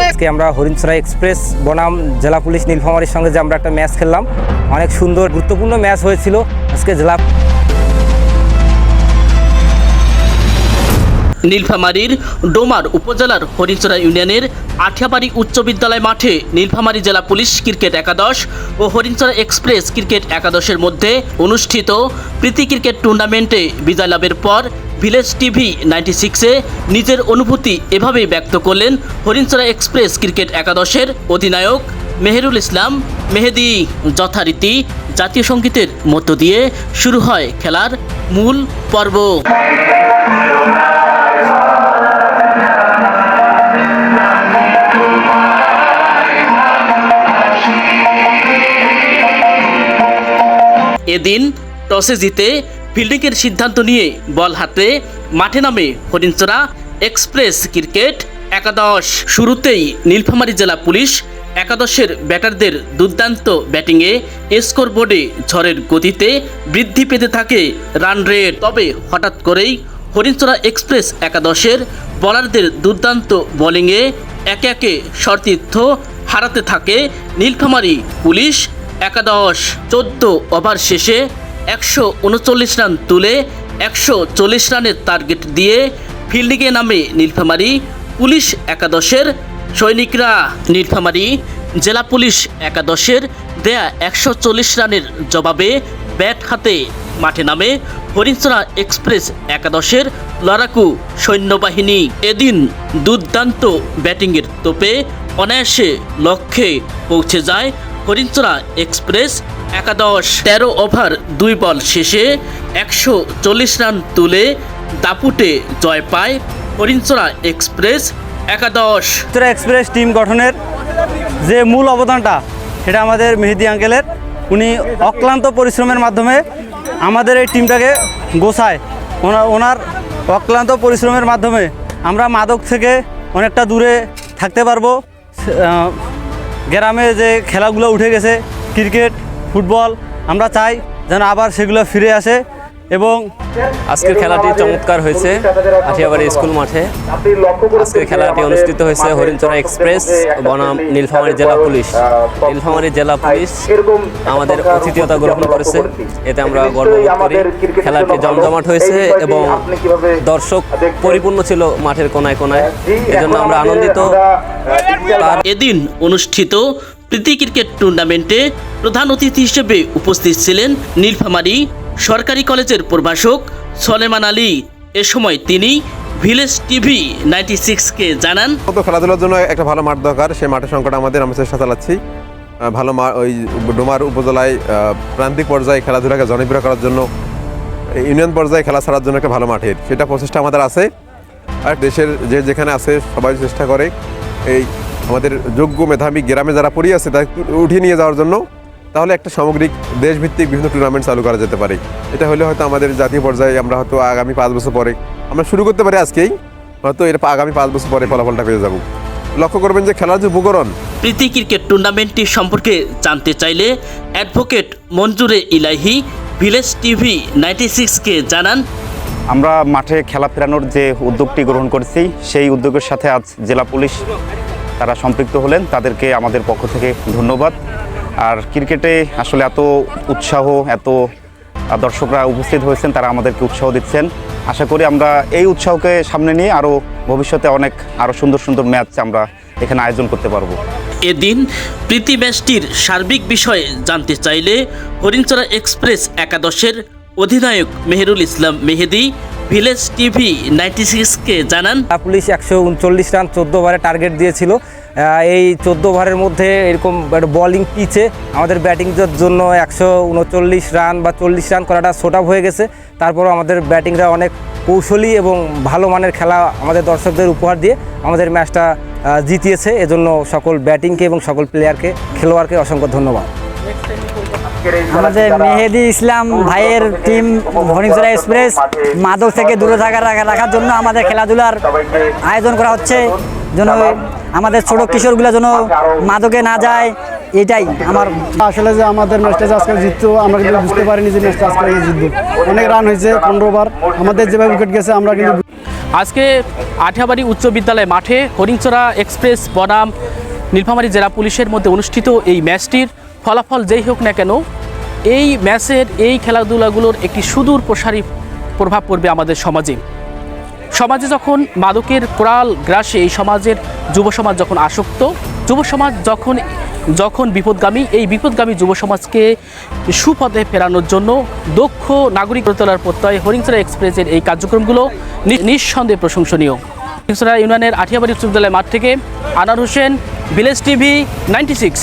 আজকে আমরা হরিণচরা এক্সপ্রেস বনাম জেলা পুলিশ নীলফামারীর সঙ্গে যে আমরা একটা ম্যাচ খেললাম, অনেক সুন্দর গুরুত্বপূর্ণ ম্যাচ হয়েছিল আজকে জেলা। নীলফামারীর ডোমার উপজেলার হরিণচরা ইউনিয়নের আঠিয়াবাড়ি উচ্চ বিদ্যালয় মাঠে নীলফামারী জেলা পুলিশ ক্রিকেট একাদশ ও হরিণচরা এক্সপ্রেস ক্রিকেট একাদশের মধ্যে অনুষ্ঠিত প্রীতি ক্রিকেট টুর্নামেন্টে বিজয় লাভের পর ভিলেজ টিভি 96-এ নিজের অনুভূতি এভাবেই ব্যক্ত করলেন হরিণচরা এক্সপ্রেস ক্রিকেট একাদশের অধিনায়ক মেহেরুল ইসলাম মেহেদি। যথারীতি জাতীয় সঙ্গীতের মধ্য দিয়ে শুরু হয় খেলার মূল পর্ব। এদিন টসে জিতে ফিল্ডিংয়ের সিদ্ধান্ত নিয়ে বল হাতে মাঠে নামে হরিণচরা এক্সপ্রেস ক্রিকেট একাদশ। শুরুতেই নীলফামারী জেলা পুলিশ একাদশের ব্যাটারদের দুর্দান্ত ব্যাটিংয়ে স্কোর বোর্ডে ঝড়ের গতিতে বৃদ্ধি পেতে থাকে রান রেট। তবে হঠাৎ করেই হরিণচরা এক্সপ্রেস একাদশের বোলারদের দুর্দান্ত বোলিংয়ে একে একে সতীর্থ হারাতে থাকে নীলফামারী পুলিশ একাদশ। 14 ওভার শেষে 139 রান তুলে 140 রানের টার্গেট দিয়ে ফিল্ডিংয়ে নামে নীলফামারী পুলিশ একাদশের সৈনিকরা। নীলফামারী জেলা পুলিশ একাদশের দেয়া 140 রানের জবাবে ব্যাট হাতে মাঠে নামে হরিণচরা এক্সপ্রেস একাদশের লড়াকু সৈন্যবাহিনী। এদিন দুর্দান্ত ব্যাটিংয়ের তোপে অনায়াসে লক্ষ্যে পৌঁছে যায় হরিণচরা এক্সপ্রেস একাদশ। 13 ওভার 2 বল শেষে 140 রান তুলে দাপুটে জয় পায় হরিণচরা এক্সপ্রেস একাদশ। হরিণচরা এক্সপ্রেস টিম গঠনের যে মূল অবদানটা সেটা আমাদের মেহেদি আঙ্কেলের। উনি অক্লান্ত পরিশ্রমের মাধ্যমে আমাদের এই টিমটাকে গোছায়। ওনার অক্লান্ত পরিশ্রমের মাধ্যমে আমরা মাদক থেকে অনেকটা দূরে থাকতে পারবো। গ্রামে যে খেলাগুলো উঠে গেছে ক্রিকেট ফুটবল, আমরা চাই যেন আবার সেগুলো ফিরে আসে। এবং আজকের খেলাটি চমৎকার হয়েছে আঠিয়াবাড়ি স্কুল মাঠে। আজকের খেলাটি অনুষ্ঠিত হয়েছে হরিণচরা এক্সপ্রেস বনাম নীলফামারী জেলা পুলিশ। নীলফামারী জেলা পুলিশ আমাদের আতিথেয়তা গ্রহণ করেছে, এতে আমরা গর্ববোধ করি। খেলাটি জমজমাট হয়েছে এবং দর্শক পরিপূর্ণ ছিল মাঠের কোনায় কোনায়, এজন্য আমরা আনন্দিত। এদিন অনুষ্ঠিত প্রীতি ক্রিকেট টুর্নামেন্টে প্রধান অতিথি হিসেবে উপস্থিত ছিলেন নীলফামারী সরকারি কলেজের প্রভাষক সলেমান আলী। এ সময় তিনি ভিলেজ টিভি 96-কে জানান, খেলাধুলার জন্য একটা ভালো মাঠ দরকার। সেই মাঠের সংকট আমরা চেষ্টা চালাচ্ছি। ভালো ওই ডোমার উপজেলায় প্রান্তিক পর্যায়ে খেলাধুলাকে জনপ্রিয় করার জন্য, ইউনিয়ন পর্যায়ে খেলা ছাড়ার জন্য একটা ভালো মাঠের সেটা প্রচেষ্টা আমাদের আছে। আর দেশের যেখানে আছে সবাই চেষ্টা করে এই আমাদের যোগ্য মেধাবী গ্রামে যারা পড়ে আছে তাকে উঠিয়ে নিয়ে যাওয়ার জন্য, তাহলে একটা সামগ্রিক দেশভিত্তিক বিভিন্ন টুর্নামেন্ট চালু করা যেতে পারে। এটা হলে হয়তো আমাদের জাতীয় পর্যায়ে আমরা হয়তো আগামী 5 বছর পরে আমরা শুরু করতে পারি, আজকেই হয়তো এটা আগামী 5 বছর পরে ফলাফলটা পেয়ে যাব। লক্ষ্য করবেন যে খেলার যে উপকরণ। প্রীতি ক্রিকেট টুর্নামেন্টটি সম্পর্কে জানতে চাইলে অ্যাডভোকেট মঞ্জুরে ইলাহি ভিলেজ টিভি 96-কে জানান, আমরা মাঠে খেলা ফেরানোর যে উদ্যোগটি গ্রহণ করেছি সেই উদ্যোগের সাথে আজ জেলা পুলিশ তারা সম্পৃক্ত হলেন, তাদেরকে আমাদের পক্ষ থেকে ধন্যবাদ। আর ক্রিকেটে আসলে এত উৎসাহ, এত দর্শকরা উপস্থিত হয়েছেন, তারা আমাদেরকে উৎসাহ দিচ্ছেন। আশা করি আমরা এই উৎসাহকে সামনে নিয়ে আরও ভবিষ্যতে আরও সুন্দর সুন্দর ম্যাচ আমরা এখানে আয়োজন করতে পারবো। এদিন প্রীতি ম্যাচটির সার্বিক বিষয়ে জানতে চাইলে হরিণচরা এক্সপ্রেস একাদশের অধিনায়ক মেহেরুল ইসলাম মেহেদি ভিলেজ টিভি 96-কে জানান, পুলিশ 139 রান 14 ওভারে টার্গেট দিয়েছিল। এই 14 ওভারের মধ্যে এরকম বোলিং পিচে আমাদের ব্যাটিংদের জন্য 139 রান বা 40 রান করাটা শর্ট আপ হয়ে গেছে। তারপরও আমাদের ব্যাটিংরা অনেক কৌশলী এবং ভালো মানের খেলা আমাদের দর্শকদের উপহার দিয়ে আমাদের ম্যাচটা জিতিয়েছে। এজন্য সকল ব্যাটিংকে এবং সকল প্লেয়ারকে, খেলোয়াড়কে অসংখ্য ধন্যবাদ। আমাদের মেহেদি ইসলাম ভাইয়ের টিম হরিণচরা এক্সপ্রেস মাদক থেকে দূরে রাখার জন্য আমাদের খেলাধুলার আয়োজন করা হচ্ছে, যেন আমাদের ছোট কিশোরগুলো যেন মাদকে না যায়, এটাই আমার আসলে যে আমাদের ম্যাচটা যে আজকে জিততো আমরা কিন্তু বুঝতে পারিনি যে ম্যাচটা আজকে জিতবো। অনেক রান হয়েছে 15 ওভার, আমাদের যেভাবে উইকেট গেছে আমরা কিন্তু আজকে আঠিয়াবাড়ি উচ্চ বিদ্যালয় মাঠে হরিণচরা এক্সপ্রেস বনাম নীলফামারী জেলা পুলিশের মধ্যে অনুষ্ঠিত এই ম্যাচটির ফলাফল যেই হোক না কেন, এই ম্যাচের এই খেলাধুলাগুলোর একটি সুদূর প্রসারী প্রভাব পড়বে আমাদের সমাজে। সমাজে যখন মাদকের কোরাল গ্রাসে এই সমাজের যুব সমাজ যখন আসক্ত, যুব সমাজ যখন বিপদগামী, এই বিপদগামী যুব সমাজকে সুপথে ফেরানোর জন্য দক্ষ নাগরিক গড়ে তোলার প্রত্যয় হরিণচরা এক্সপ্রেসের এই কার্যক্রমগুলো নিঃসন্দেহে প্রশংসনীয়। হরিণচরা ইউনিয়নের আঠিয়াবাড়ি উচ্চ বিদ্যালয় মাঠ থেকে আনার হোসেন, ভিলেজ টিভি 96।